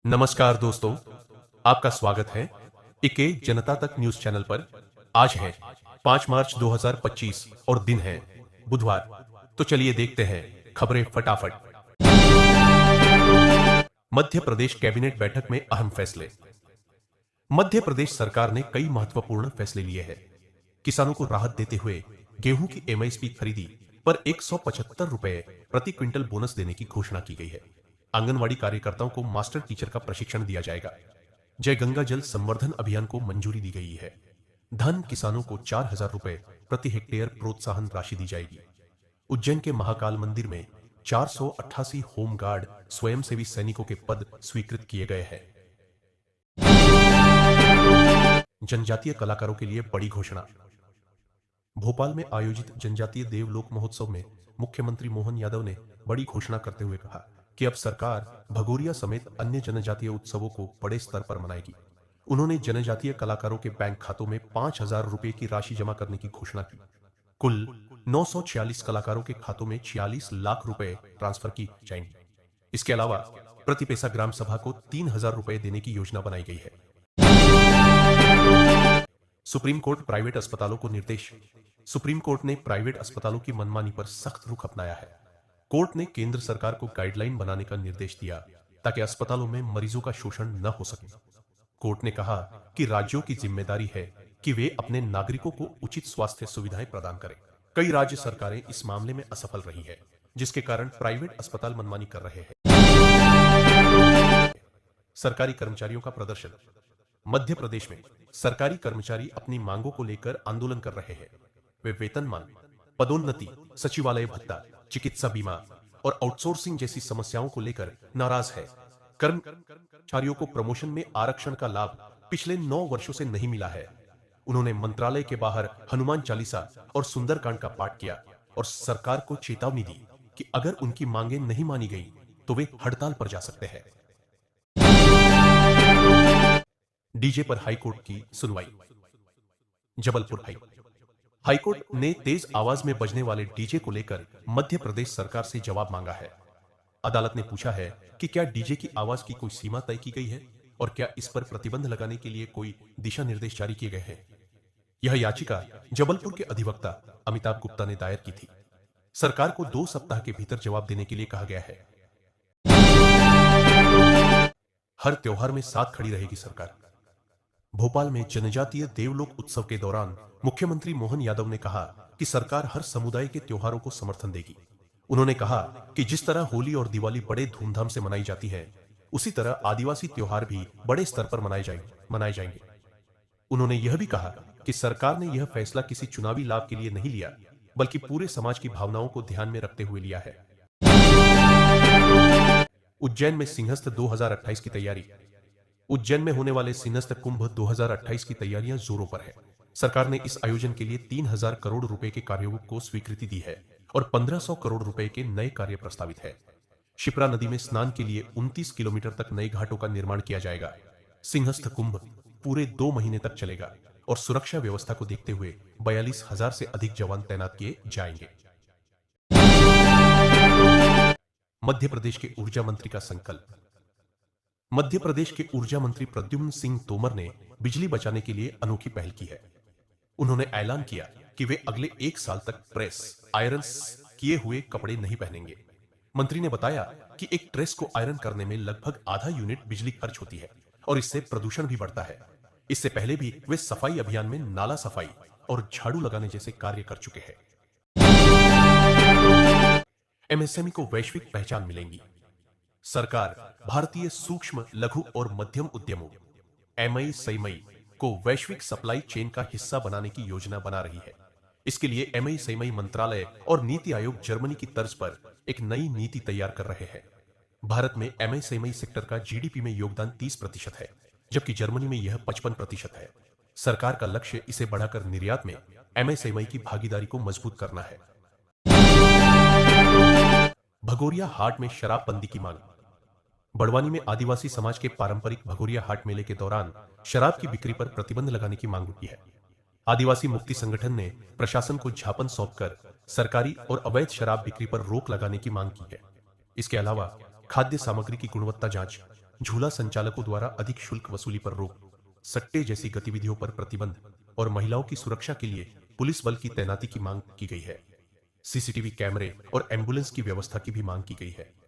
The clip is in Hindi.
नमस्कार दोस्तों, आपका स्वागत है इके जनता तक न्यूज चैनल पर। आज है 5 मार्च 2025 और दिन है बुधवार। तो चलिए देखते हैं खबरें फटाफट। मध्य प्रदेश कैबिनेट बैठक में अहम फैसले। मध्य प्रदेश सरकार ने कई महत्वपूर्ण फैसले लिए हैं। किसानों को राहत देते हुए गेहूं की एमएसपी खरीदी पर 175 रुपए प्रति क्विंटल बोनस देने की घोषणा की गई है। आंगनवाड़ी कार्यकर्ताओं को मास्टर टीचर का प्रशिक्षण दिया जाएगा। जय गंगा जल संवर्धन अभियान को मंजूरी दी गई है। धन किसानों को 4000 रुपए प्रति हेक्टेयर प्रोत्साहन राशि दी जाएगी। उज्जैन के महाकाल मंदिर में 488 होमगार्ड स्वयंसेवी सैनिकों के पद स्वीकृत किए गए हैं। जनजातीय कलाकारों के लिए बड़ी घोषणा। भोपाल में आयोजित जनजातीय देवलोक महोत्सव में मुख्यमंत्री मोहन यादव ने बड़ी घोषणा करते हुए कहा कि अब सरकार भगोरिया समेत अन्य जनजातीय उत्सवों को बड़े स्तर पर मनाएगी। उन्होंने जनजातीय कलाकारों के बैंक खातों में 5000 रुपए की राशि जमा करने की घोषणा की। कुल 946 कलाकारों के खातों में 46 लाख रुपए ट्रांसफर की जाएंगी। इसके अलावा प्रति पैसा ग्राम सभा को 3000 रुपए देने की योजना बनाई गई है। सुप्रीम कोर्ट प्राइवेट अस्पतालों को निर्देश। सुप्रीम कोर्ट ने प्राइवेट अस्पतालों की मनमानी पर सख्त रुख अपनाया है। कोर्ट ने केंद्र सरकार को गाइडलाइन बनाने का निर्देश दिया ताकि अस्पतालों में मरीजों का शोषण न हो सके। कोर्ट ने कहा कि राज्यों की जिम्मेदारी है कि वे अपने नागरिकों को उचित स्वास्थ्य सुविधाएं प्रदान करें। कई राज्य सरकारें इस मामले में असफल रही है, जिसके कारण प्राइवेट अस्पताल मनमानी कर रहे हैं। सरकारी कर्मचारियों का प्रदर्शन। मध्य प्रदेश में सरकारी कर्मचारी अपनी मांगों को लेकर आंदोलन कर रहे हैं। वे वेतनमान, पदोन्नति, सचिवालय भत्ता, चिकित्सा बीमा और आउटसोर्सिंग जैसी समस्याओं को लेकर नाराज है। कर्मचारियों को प्रमोशन में आरक्षण का लाभ पिछले 9 वर्षों से नहीं मिला है। उन्होंने मंत्रालय के बाहर हनुमान चालीसा और सुंदरकांड का पाठ किया और सरकार को चेतावनी दी कि अगर उनकी मांगें नहीं मानी गई तो वे हड़ताल पर जा सकते हैं। डीजे पर हाईकोर्ट की सुनवाई। जबलपुर हाईकोर्ट ने तेज आवाज में बजने वाले डीजे को लेकर मध्य प्रदेश सरकार से जवाब मांगा है। अदालत ने पूछा है कि क्या डीजे की आवाज की कोई सीमा तय की गई है और क्या इस पर प्रतिबंध लगाने के लिए कोई दिशा निर्देश जारी किए गए हैं। यह याचिका जबलपुर के अधिवक्ता अमिताभ गुप्ता ने दायर की थी। सरकार को 2 सप्ताह के भीतर जवाब देने के लिए कहा गया है। हर त्योहार में साथ खड़ी रहेगी सरकार। भोपाल में जनजातीय देवलोक उत्सव के दौरान मुख्यमंत्री मोहन यादव ने कहा कि सरकार हर समुदाय के त्योहारों को समर्थन देगी। उन्होंने कहा कि जिस तरह होली और दिवाली बड़े धूमधाम से मनाई जाती है, उसी तरह आदिवासी त्योहार भी बड़े स्तर पर मनाए जाएंगे। उन्होंने यह भी कहा कि सरकार ने यह फैसला किसी चुनावी लाभ के लिए नहीं लिया, बल्कि पूरे समाज की भावनाओं को ध्यान में रखते हुए लिया है। उज्जैन में सिंहस्थ 2028 की तैयारी। उज्जैन में होने वाले सिंहस्थ कुंभ 2028 की तैयारियां जोरों पर है। सरकार ने इस आयोजन के लिए 3000 करोड़ रुपए के कार्यों को स्वीकृति दी है और 1500 करोड़ रुपए के नए कार्य प्रस्तावित है। शिप्रा नदी में स्नान के लिए 29 किलोमीटर तक नए घाटों का निर्माण किया जाएगा। सिंहस्थ कुंभ पूरे 2 महीने तक चलेगा और सुरक्षा व्यवस्था को देखते हुए 42,000 से अधिक जवान तैनात किए जाएंगे। मध्य प्रदेश के ऊर्जा मंत्री का संकल्प। मध्य प्रदेश के ऊर्जा मंत्री प्रद्युम्न सिंह तोमर ने बिजली बचाने के लिए अनोखी पहल की है। उन्होंने ऐलान किया कि वे अगले 1 साल तक प्रेस आयरन किए हुए कपड़े नहीं पहनेंगे। मंत्री ने बताया कि एक ड्रेस को आयरन करने में लगभग आधा यूनिट बिजली खर्च होती है और इससे प्रदूषण भी बढ़ता है। इससे पहले भी वे सफाई अभियान में नाला सफाई और झाड़ू लगाने जैसे कार्य कर चुके हैं। एमएसएमई को वैश्विक पहचान मिलेगी। सरकार भारतीय सूक्ष्म, लघु और मध्यम उद्यमों एमएसएमई को वैश्विक सप्लाई चेन का हिस्सा बनाने की योजना बना रही है। इसके लिए एमएसएमई मंत्रालय और नीति आयोग जर्मनी की तर्ज पर एक नई नीति तैयार कर रहे हैं। भारत में एमएसएमई सेक्टर का जीडीपी में योगदान 30% है, जबकि जर्मनी में यह 55% है। सरकार का लक्ष्य इसे बढ़ाकर निर्यात में एमएसएमई की भागीदारी को मजबूत करना है। भगोरिया हाट में शराबबंदी की मांग। बड़वानी में आदिवासी समाज के पारंपरिक भगोरिया हाट मेले के दौरान शराब की बिक्री पर प्रतिबंध लगाने की मांग उठी है। आदिवासी मुक्ति संगठन ने प्रशासन को ज्ञापन सौंपकर सरकारी और अवैध शराब बिक्री पर रोक लगाने की मांग की है। इसके अलावा खाद्य सामग्री की गुणवत्ता जांच, झूला संचालकों द्वारा अधिक शुल्क वसूली पर रोक, सट्टे जैसी गतिविधियों पर प्रतिबंध और महिलाओं की सुरक्षा के लिए पुलिस बल की तैनाती की मांग की गई है। सीसीटीवी कैमरे और एम्बुलेंस की व्यवस्था की भी मांग की गई है।